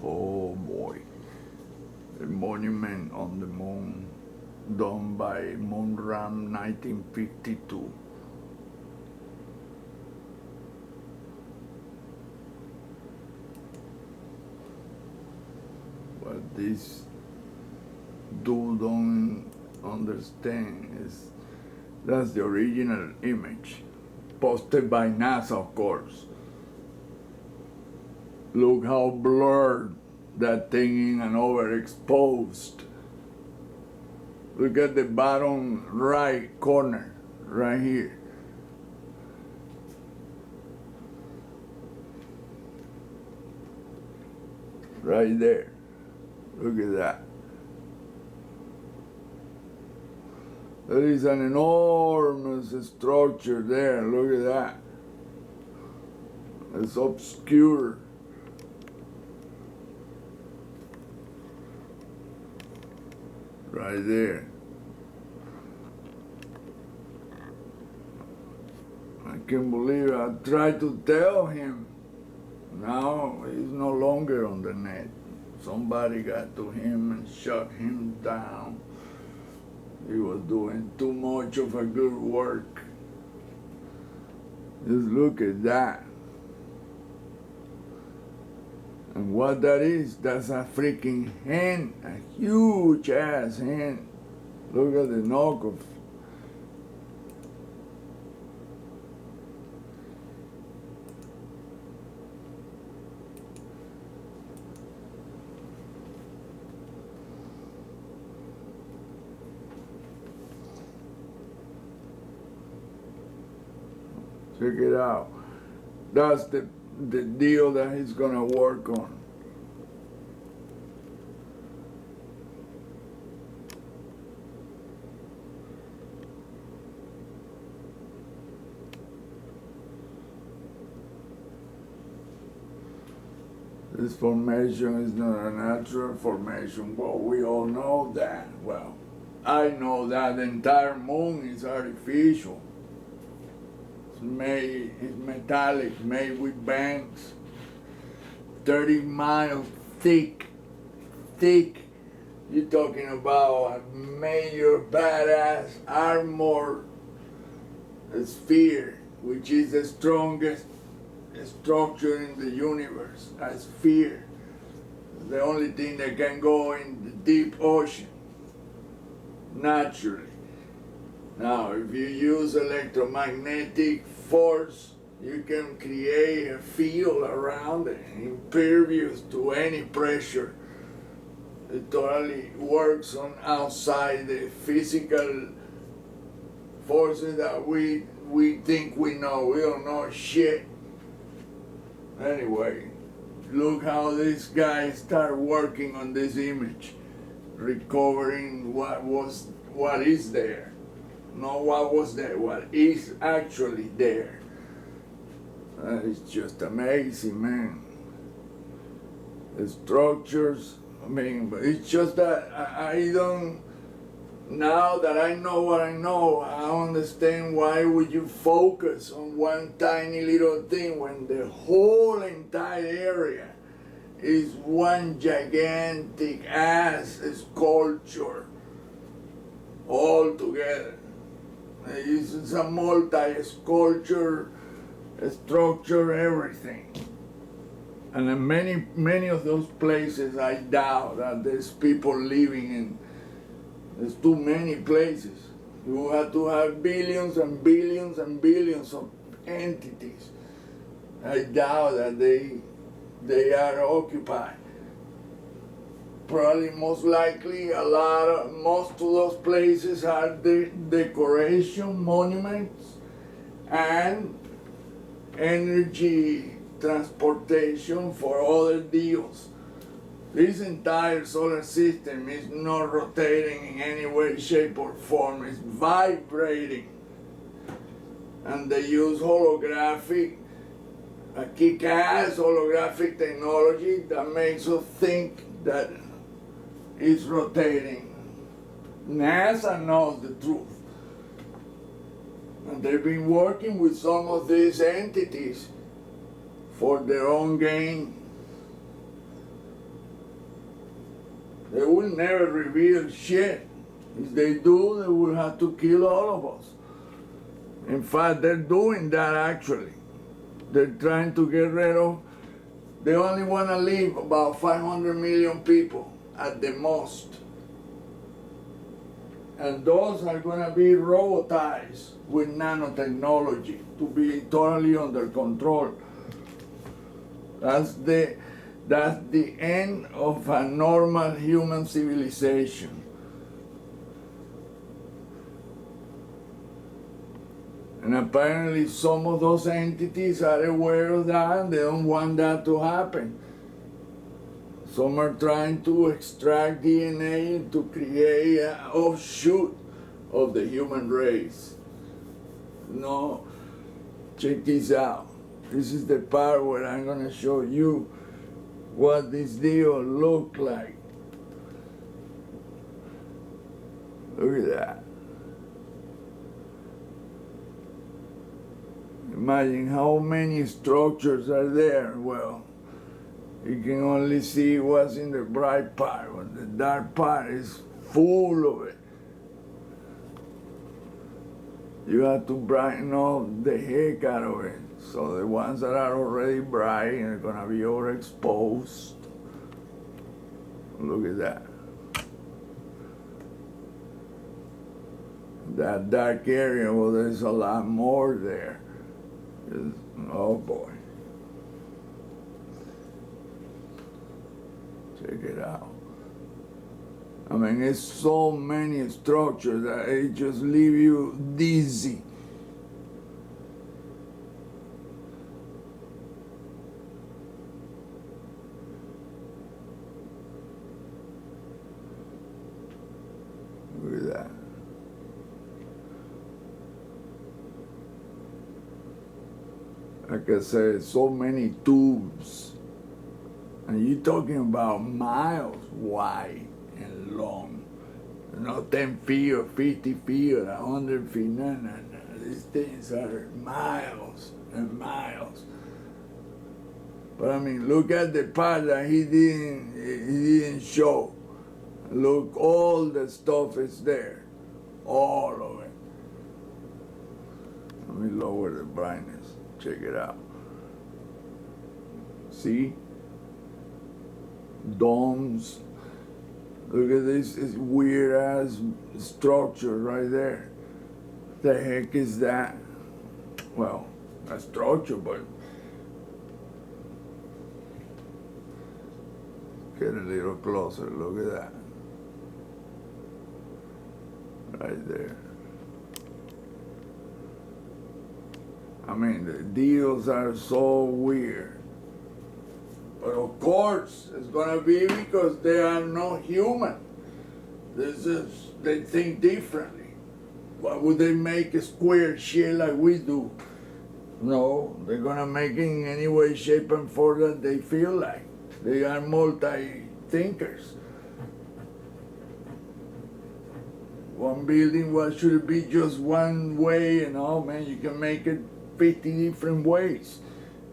Oh boy. A monument on the moon done by Moonram1952. What this dude don't understand is that's the original image, posted by NASA, of course. Look how blurred that thing is and overexposed. Look at the bottom right corner, right here. Right there. Look at that. There is an enormous structure there. Look at that. It's obscure. Right there. I can't believe it. I tried to tell him. Now he's no longer on the net. Somebody got to him and shut him down. He was doing too much of a good work. Just look at that. And what that is, that's a freaking hen, a huge ass hen. Look at the knockoff. Check it out. That's the deal that he's gonna work on. This formation is not a natural formation. Well, we all know that. Well, I know that the entire moon is artificial. It's metallic, made with banks, 30 miles thick. You're talking about a major badass armor sphere, which is the strongest structure in the universe. A sphere, the only thing that can go in the deep ocean, naturally. Now, if you use electromagnetic force, you can create a field around it, impervious to any pressure. It totally works on outside the physical forces that we think we know. We don't know shit. Anyway, look how this guy started working on this image, recovering what is there. Not what was there, what is actually there. It's just amazing, man. The structures, I mean, but it's just that I don't, now that I know what I know, I don't understand why would you focus on one tiny little thing when the whole entire area is one gigantic ass sculpture all together. It's a multi-sculpture, structure, everything. And in many of those places, I doubt that there's people living in. There's too many places. You have to have billions and billions and billions of entities. I doubt that they are occupied. Probably most likely most of those places are decoration monuments and energy transportation for other deals. This entire solar system is not rotating in any way, shape, or form. It's vibrating. And they use holographic, a kick-ass holographic technology that makes us think that it's rotating. NASA knows the truth. And they've been working with some of these entities for their own gain. They will never reveal shit. If they do, they will have to kill all of us. In fact, they're doing that actually. They're trying to get rid of, they only want to leave about 500 million people at the most. And those are going to be robotized with nanotechnology to be totally under control. That's the end of a normal human civilization. And apparently some of those entities are aware of that and they don't want that to happen. Some are trying to extract DNA to create an offshoot of the human race. No, check this out. This is the part where I'm going to show you what this deal look like. Look at that. Imagine how many structures are there. Well, you can only see what's in the bright part, but the dark part is full of it. You have to brighten up the heck out of it. So the ones that are already bright are gonna be overexposed. Look at that. That dark area, well, there's a lot more there. Oh boy. Check it out. I mean, it's so many structures that it just leave you dizzy. Look at that. Like I said, so many tubes. And you're talking about miles wide and long. Not 10 feet or 50 feet or 100 feet. No, no, no. These things are miles and miles. But I mean, look at the part that he didn't show. Look, all the stuff is there. All of it. Let me lower the brightness. Check it out. See? Domes. Look at this weird ass structure right there. The heck is that? Well, a structure, but get a little closer. Look at that. Right there. I mean, the deals are so weird. But of course, it's gonna be because they are not human. They think differently. Why would they make a square shit like we do? No, they're gonna make it in any way, shape, and form that they feel like. They are multi-thinkers. One building, why should it be just one way? And oh man, you can make it 50 different ways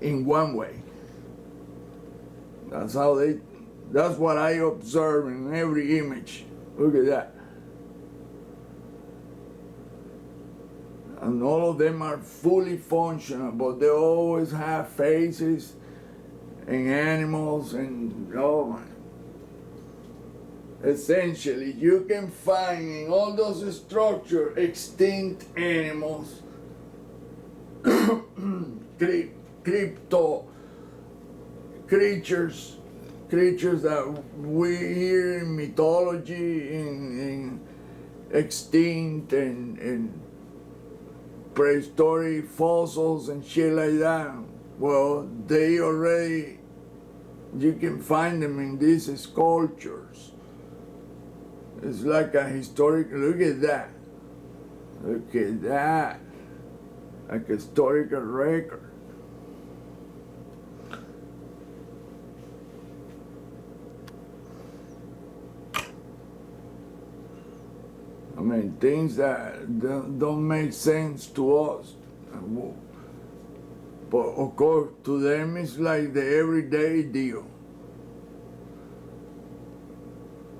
in one way. That's what I observe in every image. Look at that. And all of them are fully functional, but they always have faces and animals and, oh my. Essentially, you can find in all those structures extinct animals, crypto creatures that we hear in mythology, in extinct and prehistoric fossils and shit like that. Well, you can find them in these sculptures. It's like a historic, look at that. Look at that. Like a historical record. I mean, things that don't make sense to us. But of course, to them it's like the everyday deal.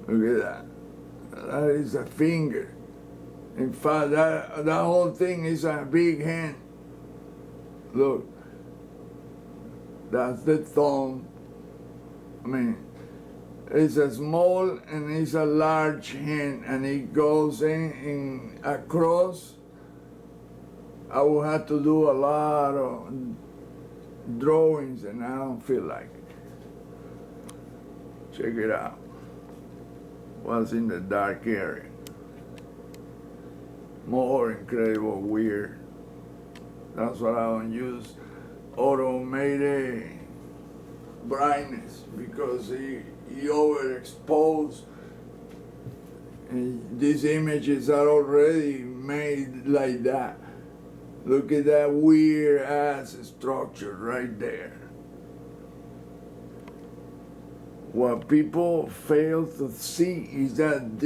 Look at that. That is a finger. In fact, that whole thing is a big hand. Look, that's the thumb. I mean, it's a small and it's a large hand, and it goes in across. I will have to do a lot of drawings, and I don't feel like it. Check it out. What's in the dark area? More incredible weird. That's what I don't use automated brightness, because he overexposed. And these images are already made like that. Look at that weird ass structure right there. What people fail to see is that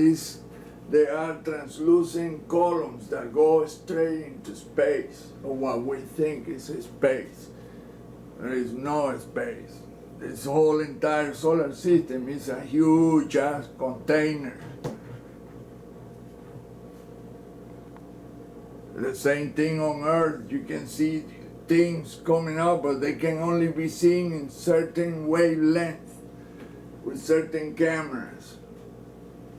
there are translucent columns that go straight into space, or what we think is space. There is no space. This whole entire solar system is a huge ass container. The same thing on Earth. You can see things coming out, but they can only be seen in certain wavelengths with certain cameras.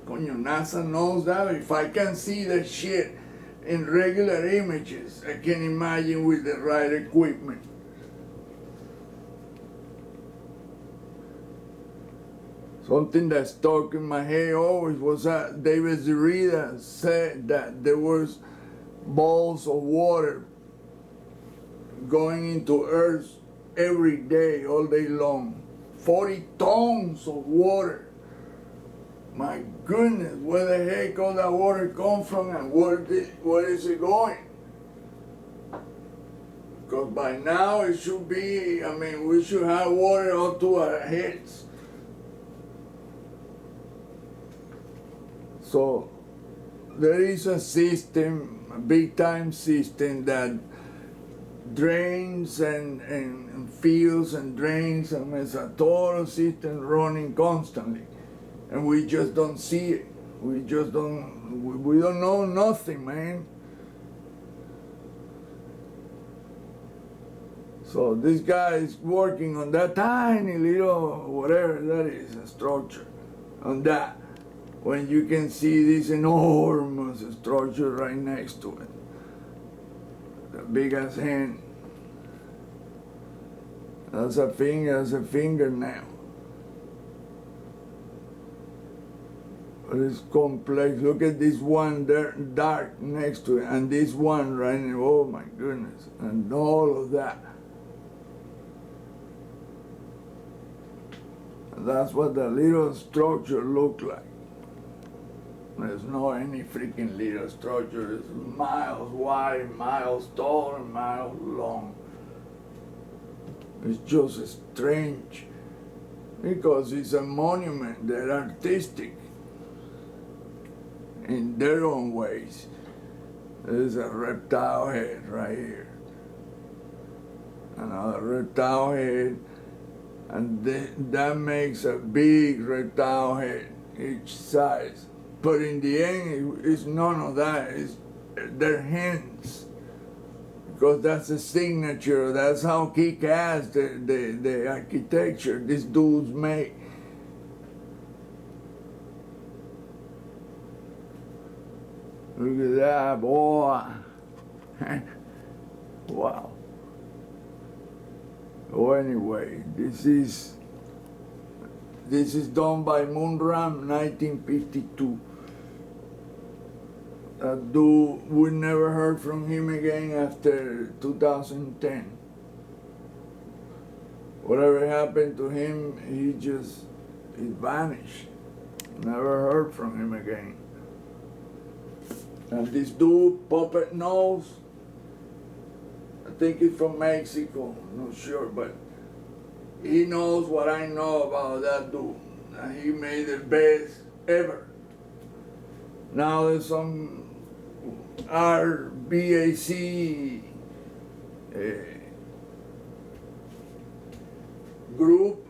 Coño, NASA knows that. If I can see the shit in regular images, I can imagine with the right equipment. Something that stuck in my head always was that David Zurita said that there was balls of water going into Earth every day, all day long. 40 tons of water. My goodness, where the heck all that water come from, and where is it going? Because by now it should be, I mean, we should have water up to our heads. So there is a system, a big time system that drains and fills and drains, and it's a total system running constantly. And we just don't see it. We just don't, we don't know nothing, man. So this guy is working on that tiny little, whatever that is, a structure, on that, when you can see this enormous structure right next to it. The big as hand. That's a fingernail. But it's complex. Look at this one there, dark next to it, and this one right in, oh my goodness, and all of that. And that's what the little structure looked like. There's no any freaking little structure. It's miles wide, miles tall, and miles long. It's just strange, because it's a monument. They're artistic in their own ways. There's a reptile head right here, another reptile head, and that makes a big reptile head each size. But in the end, it's none of that. It's their hands, because that's the signature. That's how kick-ass the architecture these dudes make. Look at that, boy. Wow. Oh, anyway, this is done by Moonram1952. That dude, we never heard from him again after 2010. Whatever happened to him, he vanished. Never heard from him again. And this dude, Puppet Nose, I think he's from Mexico, not sure, but he knows what I know about that dude. And he made the best ever. Now there's some RBAC group